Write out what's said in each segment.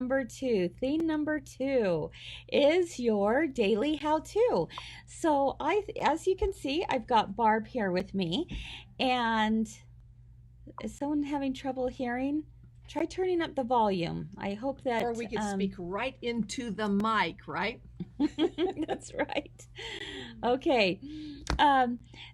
number two. Theme number two is your daily how-to. So as you can see, I've got Barb here with me. And is someone having trouble hearing? Try turning up the volume. I hope that... Or we could speak right into the mic, right? That's right. Okay.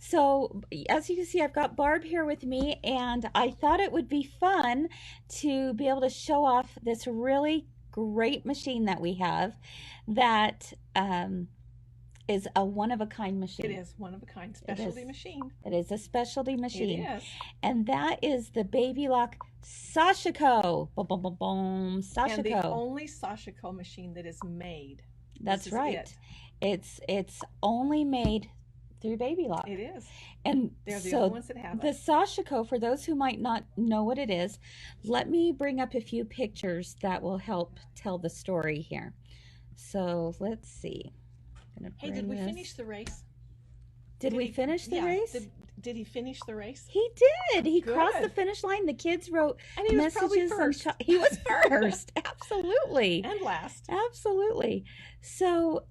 So as you can see, I've got Barb here with me, and I thought it would be fun to be able to show off this really great machine that we have that is a one-of-a-kind machine. It is one-of-a-kind specialty machine. It is a specialty machine. It is. And that is the Baby Lock Sashiko. Boom, boom, boom, boom. Sashiko. And the only Sashiko machine that is made. That's right. It's only made through Baby Lock. It is. And they're the so only ones that have the it. Sashiko, for those who might not know what it is, let me bring up a few pictures that will help tell the story here. So let's see. Hey, did we finish the race? Did we finish the race? Did he finish the race? He did. He crossed the finish line. The kids wrote and he was messages. First. He was first. Absolutely. And last. Absolutely. So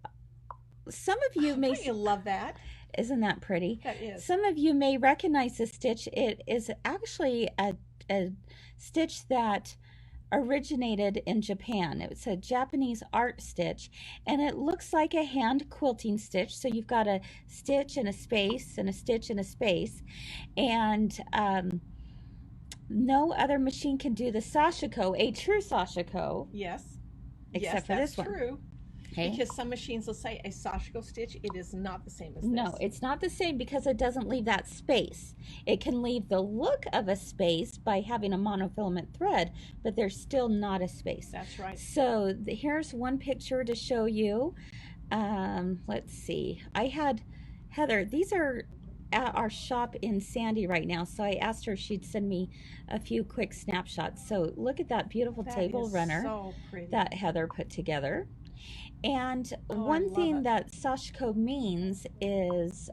some of you may... You love that. Isn't that pretty? That is. Some of you may recognize this stitch. It is actually a stitch that originated in Japan. It's a Japanese art stitch, and it looks like a hand quilting stitch. So you've got a stitch and a space and a stitch and a space, and no other machine can do the Sashiko, a true Sashiko. Yes. Except for this one. That's true. Okay. Because some machines will say a Sashiko stitch, it is not the same as this. No, it's not the same because it doesn't leave that space. It can leave the look of a space by having a monofilament thread, but there's still not a space. That's right. So here's one picture to show you. Let's see. I had Heather, these are at our shop in Sandy right now, so I asked her if she'd send me a few quick snapshots. So look at that beautiful table runner so that Heather put together. And one thing that Sashiko means is,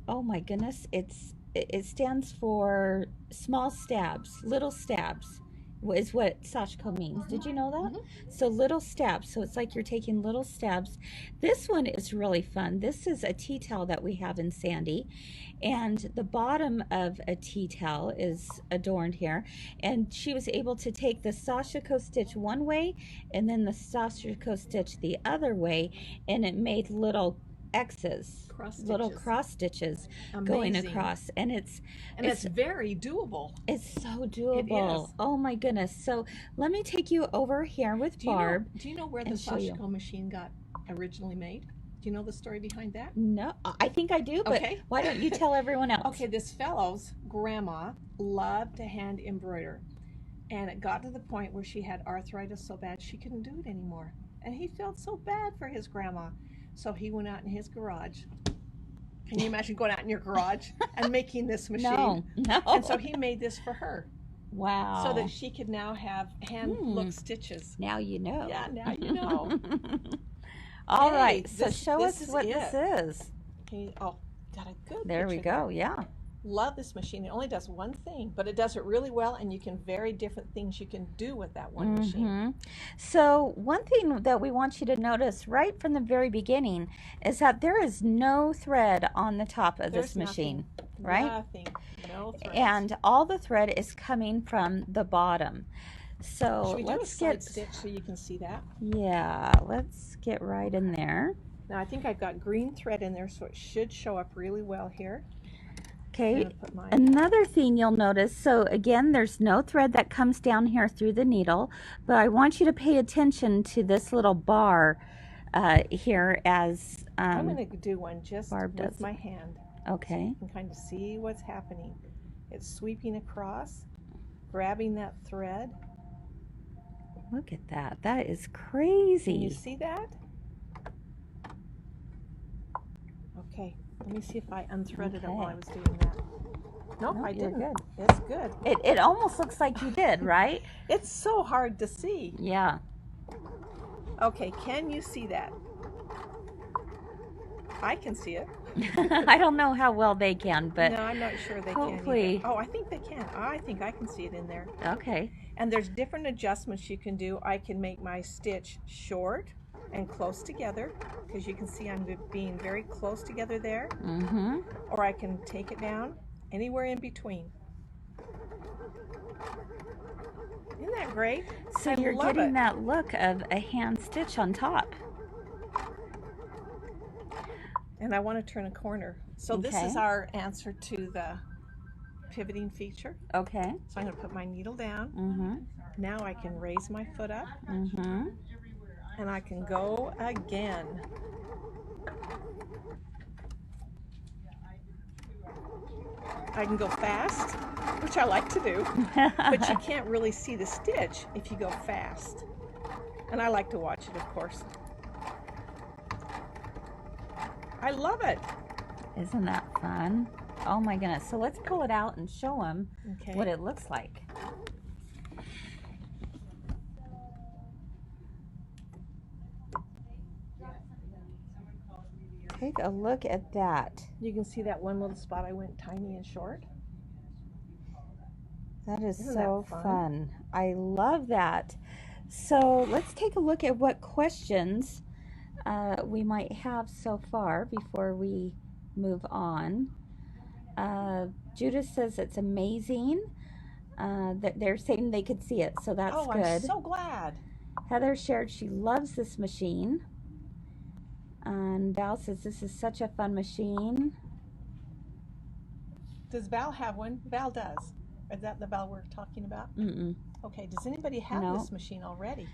oh my goodness, it stands for small stabs, little stabs is what Sashiko means. Did you know that? So little stabs. So it's like you're taking little stabs. This one is really fun. This is a tea towel that we have in Sandy, and the bottom of a tea towel is adorned here, and she was able to take the Sashiko stitch one way and then the Sashiko stitch the other way, and it made little X's, little cross stitches going across, and it's very doable. It's so doable. It is. Oh my goodness. So let me take you over here with Barb. Do you know where the Sashiko machine got originally made? Do you know the story behind that? No, I think I do, but why don't you tell everyone else? Okay, this fellow's grandma loved to hand embroider, and it got to the point where she had arthritis so bad she couldn't do it anymore, and he felt so bad for his grandma. So he went out in his garage. Can you imagine going out in your garage and making this machine? No. And so he made this for her. Wow. So that she could now have hand look stitches. Now you know. Yeah, now you know. All right. So show us what this is. Oh, got a good There we go. Yeah. Love this machine. It only does one thing, but it does it really well, and you can vary different things you can do with that one machine. So one thing that we want you to notice right from the very beginning is that there is no thread on the top of this machine, right? Nothing. No thread. And all the thread is coming from the bottom. So should we do a side stitch so you can see that? Yeah, let's get right in there. Now I think I've got green thread in there, so it should show up really well here. Okay, another thing you'll notice, so again, there's no thread that comes down here through the needle, but I want you to pay attention to this little bar here as I'm going to do one just Barb with my hand. Okay. So you can kind of see what's happening. It's sweeping across, grabbing that thread. Look at that. That is crazy. Can you see that? Okay. Let me see if I unthreaded it while I was doing that. Nope, I didn't. Good. It's good. It almost looks like you did, right? It's so hard to see. Yeah. Okay, can you see that? I can see it. I don't know how well they can, but no, I'm not sure they hopefully. can either. Oh, I think they can. I think I can see it in there. Okay. And there's different adjustments you can do. I can make my stitch short and close together, because you can see I'm being very close together there. Mm-hmm. Or I can take it down anywhere in between. Isn't that great? So you're getting that look of a hand stitch on top. And I want to turn a corner. So this is our answer to the pivoting feature. Okay. So I'm going to put my needle down. Mm-hmm. Now I can raise my foot up. Mm-hmm. And I can go again. I can go fast, which I like to do, but you can't really see the stitch if you go fast. And I like to watch it, of course. I love it. Isn't that fun? Oh my goodness. So let's pull it out and show them what it looks like. Take a look at that. You can see that one little spot I went tiny and short. That is so fun. I love that. So let's take a look at what questions we might have so far before we move on. Judith says it's amazing. They're saying they could see it, so that's good. I'm so glad. Heather shared she loves this machine. And Val says this is such a fun machine. Does Val have one? Val does. Is that the Val we're talking about? Mm-mm. Okay, does anybody have this machine already?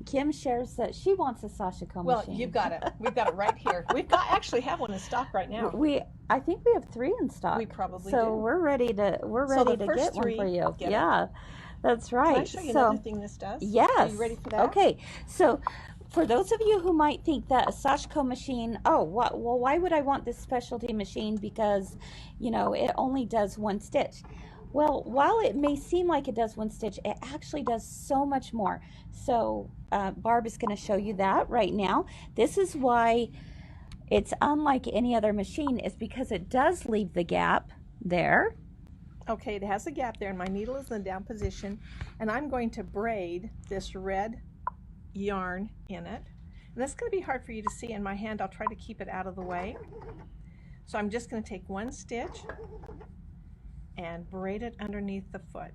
Kim shares that she wants a Sashiko machine. Well, you've got it. We've got it right here. We've got actually have one in stock right now. I think we have 3 in stock. We probably do. So we're ready to get one for you. Yeah, that's right. Can I show you another thing this does? Yes. Are you ready for that? Okay. So for those of you who might think that a Sashiko machine, well, why would I want this specialty machine? Because, you know, it only does 1 stitch. Well, while it may seem like it does 1 stitch, it actually does so much more. So Barb is going to show you that right now. This is why it's unlike any other machine, is because it does leave the gap there. Okay, it has a gap there, and my needle is in the down position, and I'm going to braid this red yarn in it. And that's going to be hard for you to see in my hand. I'll try to keep it out of the way. So I'm just going to take 1 stitch and braid it underneath the foot.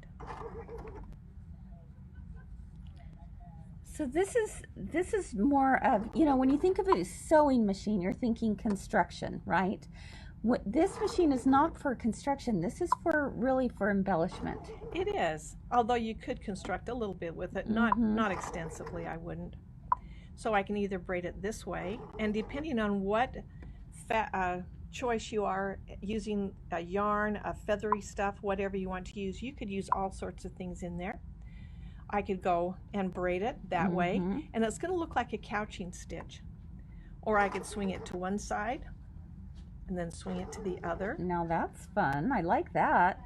So this is more of, you know, when you think of a sewing machine, you're thinking construction, right? This machine is not for construction. This is really for embellishment. It is, although you could construct a little bit with it, not extensively. I wouldn't. So I can either braid it this way, and depending on what choice you are using, a yarn, a feathery stuff, whatever you want to use, you could use all sorts of things in there. I could go and braid it that way, and it's going to look like a couching stitch. Or I could swing it to one side and then swing it to the other. Now that's fun. I like that.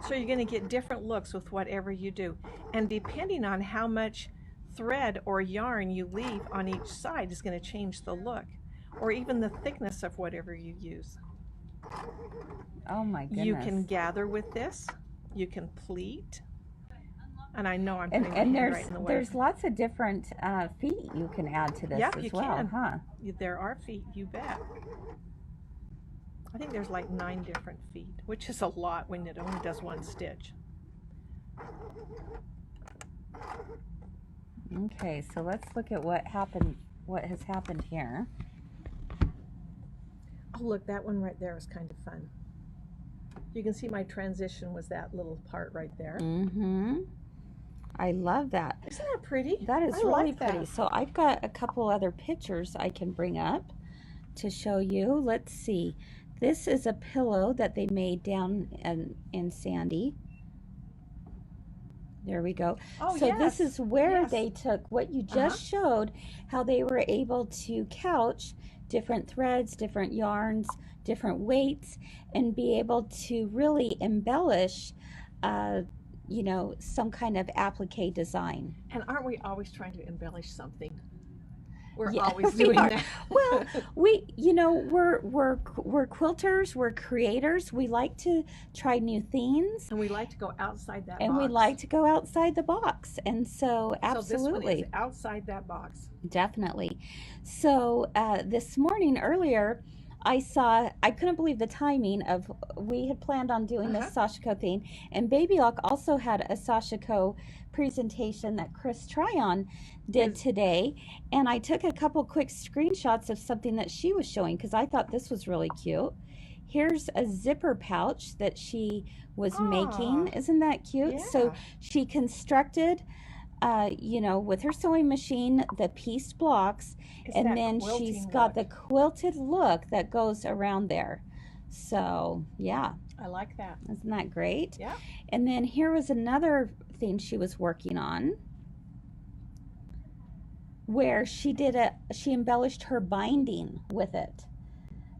So you're going to get different looks with whatever you do. And depending on how much thread or yarn you leave on each side is going to change the look, or even the thickness of whatever you use. Oh my goodness. You can gather with this. You can pleat. And I know I'm putting and my hand right in the way. There's lots of different feet you can add to this as well, can. Huh? There are feet, you bet. I think there's like 9 different feet, which is a lot when it only does 1 stitch. Okay, so let's look at what has happened here. Oh, look, that one right there is kind of fun. You can see my transition was that little part right there. I love that. Isn't that pretty? That is really pretty. So I've got a couple other pictures I can bring up to show you. Let's see. This is a pillow that they made down in Sandy. There we go. Oh, so this is where they took what you just showed, how they were able to couch different threads, different yarns, different weights, and be able to really embellish you know, some kind of applique design. And aren't we always trying to embellish something? We're Yeah, always we doing are. that. Well, we're quilters, we're creators. We like to try new things, And we like to go outside that and we box. like to go outside the box. And so, So this one is absolutely, outside that box. definitely. So, this morning earlier, I couldn't believe the timing of, we had planned on doing this Uh-huh. Sashiko theme, and Baby Lock also had a Sashiko presentation that Kris Tryon did Is today. And I took a couple quick screenshots of something that she was showing because I thought this was really cute. Here's a zipper pouch that she was making. ah, Isn't that cute? So yeah. she constructed, with her sewing machine, the pieced blocks, It's and that then she's quilting got look. the quilted look that goes around there. So, yeah, I like that. isn't that great? Yeah. And then here was another thing she was working on where she embellished her binding with it.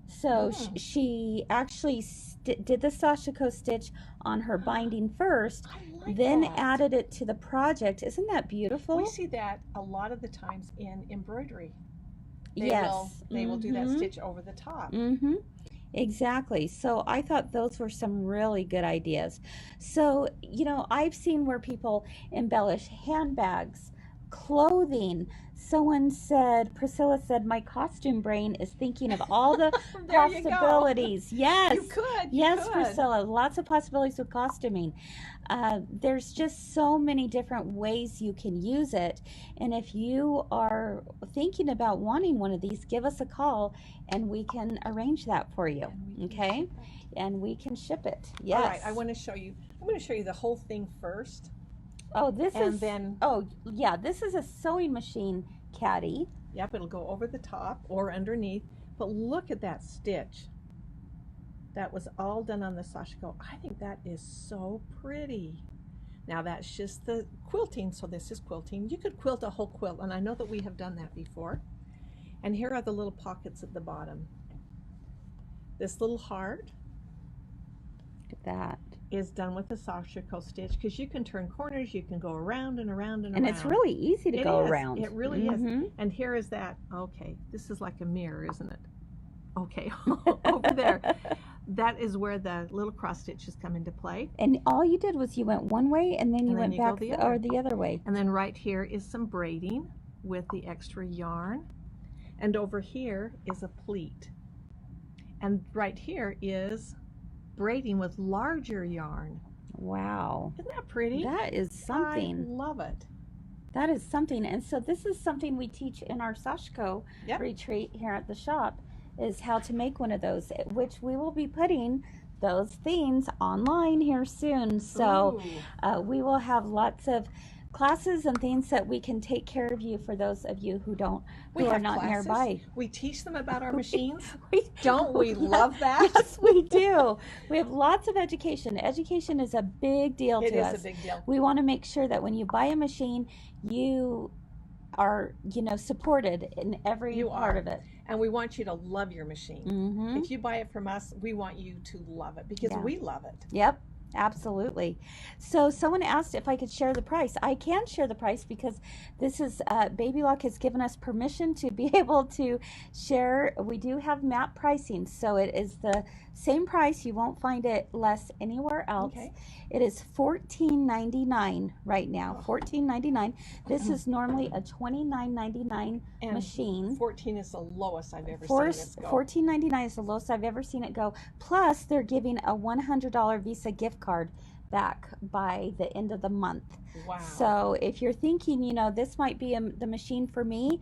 So Mm, she actually did the Sashiko stitch on her binding first, I like then that. added it to the project. Isn't that We beautiful? see that a lot of the times in embroidery. Yes. They will do that Mm-hmm. stitch over the top. Mm-hmm. Exactly. So I thought those were some really good ideas. So, I've seen where people embellish handbags, clothing. Priscilla said, my costume brain is thinking of all the There you go. possibilities. Yes. You could. Yes, You could. Priscilla, lots of possibilities with costuming. There's just so many different ways you can use it. And if you are thinking about wanting one of these, give us a call and we can arrange that for you. And we can Okay? ship it. And we can ship it. All right. Yes. I'm going to show you the whole thing first, Oh, and then this is a sewing machine, Caddy. yep, it'll go over the top or underneath. But look at that stitch. That was all done on the Sashiko. I think that is so pretty. Now that's just the quilting, so this is quilting. You could quilt a whole quilt, and I know that we have done that before. And here are the little pockets at the bottom. This little heart Look at that. is done with the Sashiko stitch because you can turn corners, you can go around and around and And around. it's really easy to It go is. around. It really is. Mhm. And here is that. Okay, this is like a mirror, isn't it? Okay, over there. That is where the little cross stitches come into play. And all you did was you went one way and then you And then went you go back the or other. the other way. And then right here is some braiding with the extra yarn. And over here is a pleat. And right here is braiding with larger yarn. Wow. Isn't that pretty? That is something. I love it. That is something. And so this is something we teach in our Sashiko Yep. retreat here at the shop, is how to make one of those, which we will be putting those themes online here soon. So Ooh. we will have lots of classes and things that we can take care of you for those of you who We are have not classes. nearby. We teach them about our machines. We- Don't we love that? Yes, we do. We have lots of education. Education is a big deal It to is us. a big deal. We want to make sure that when you buy a machine, you are, supported in every You part are. of it. And we want you to love your machine. Mm-hmm. If you buy it from us, we want you to love it because Yeah. we love it. Yep, absolutely. So someone asked if I could share the price. I can share the price because this is Baby Lock has given us permission to be able to share. We do have MAP pricing, so it is the same price. You won't find it less anywhere else. Okay. It is $14.99 right now. Oh. $14.99. This is normally a $29.99 And machine. 14 is the lowest I've ever seen this go. $14.99 is the lowest I've ever seen it go. Plus, they're giving a $100 Visa gift card back by the end of the month. Wow. So if you're thinking, this might be the machine for me,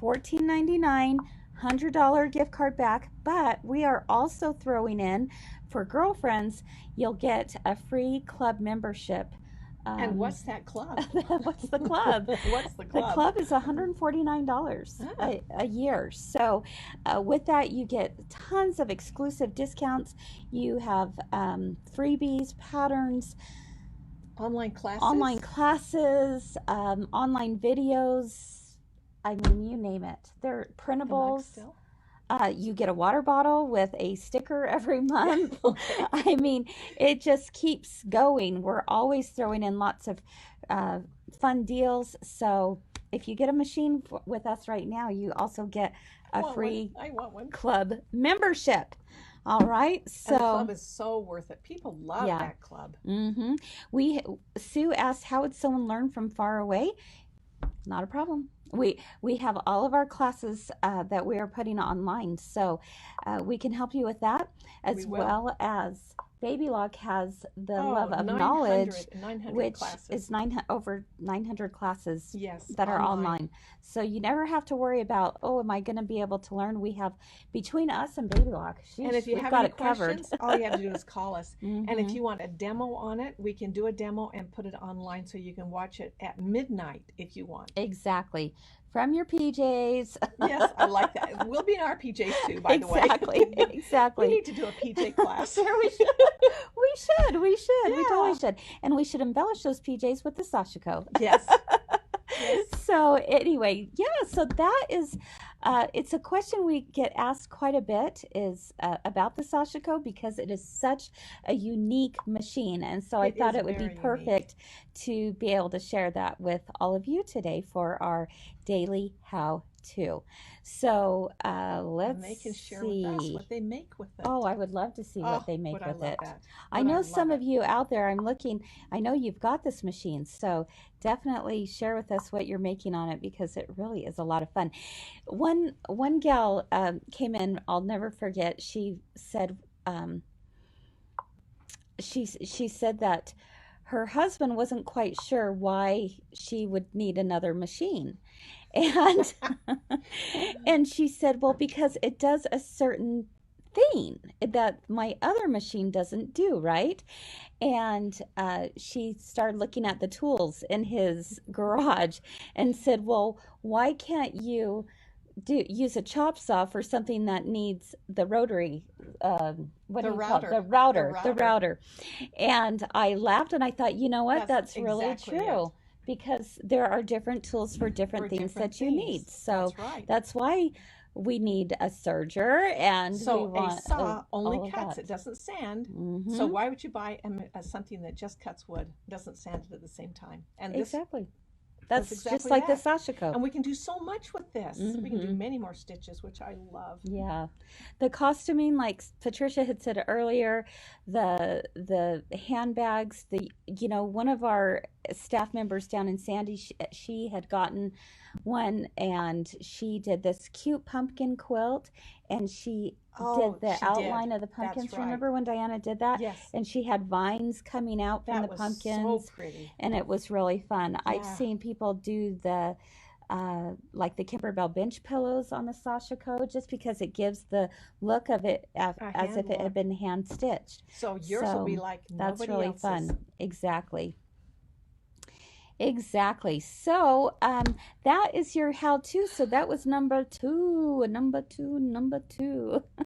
$14.99, $100 gift card back. But we are also throwing in, for girlfriends, you'll get a free club membership. And what's that club? What's the club? What's the The club? club is $149 a year. So with that, you get tons of exclusive discounts. You have freebies, patterns, Online classes? online classes, online videos. I mean, you name it. They're And printables. still? You get a water bottle with a sticker every month. Okay. I mean, it just keeps going. We're always throwing in lots of fun deals. So if you get a machine with us right now, you also get a free club membership. All right. So, and the club is so worth it. People love that club. Sue asked, how would someone learn from far away? Not a problem. We have all of our classes that we are putting online, so we can help you with that, as well as Baby Lock has the Love of Knowledge, which classes. Is over 900 classes that are online. So you never have to worry about, oh, am I going to be able to learn? We have, between us and Baby Lock, and if you have any questions, all you have to do is call us. And if you want a demo on it, we can do a demo and put it online so you can watch it at midnight if you want. Exactly. From your PJs. Yes, I like that. We'll be in our PJs too, by the way. Exactly. We need to do a PJ class. We should. Yeah. We totally should. And we should embellish those PJs with the Sashiko. Yes. So anyway, so that is, it's a question we get asked quite a bit, is about the Sashiko, because it is such a unique machine. And so I thought it would be perfect to be able to share that with all of you today for our daily how-to. So let's see. They can share with us what they make with it. Oh, I would love to see what they make with it. I know some of you out there, I'm looking, I know you've got this machine, so definitely share with us what you're making on it, because it really is a lot of fun. One gal came in, I'll never forget, she said, she said that her husband wasn't quite sure why she would need another machine. And and she said, well, because it does a certain thing that my other machine doesn't do, right? And she started looking at the tools in his garage and said, well, why can't you use a chop saw for something that needs the rotary, the router. And I laughed and I thought, you know what, that's really true. Because there are different tools for different things that you need. So that's why we need a serger, and so a saw only cuts, it doesn't sand. So why would you buy something that just cuts wood, doesn't sand it at the same time? And this, that's exactly just like the Sashiko. And we can do so much with this. We can do many more stitches, which I love. Yeah. The costuming, like Patricia had said earlier, the handbags, one of our staff members down in Sandy, she had gotten one, and she did this cute pumpkin quilt, and she did the outline of the pumpkins. Remember when Diana did that? Yes. And she had vines coming out from the pumpkins. So pretty. And it was really fun. I've seen people do the like the Kimberbell bench pillows on the Sashiko, just because it gives the look of it as if it had been hand stitched. So yours will be like nobody that's really else's. Fun. Exactly. So that is your how-to. So that was number two.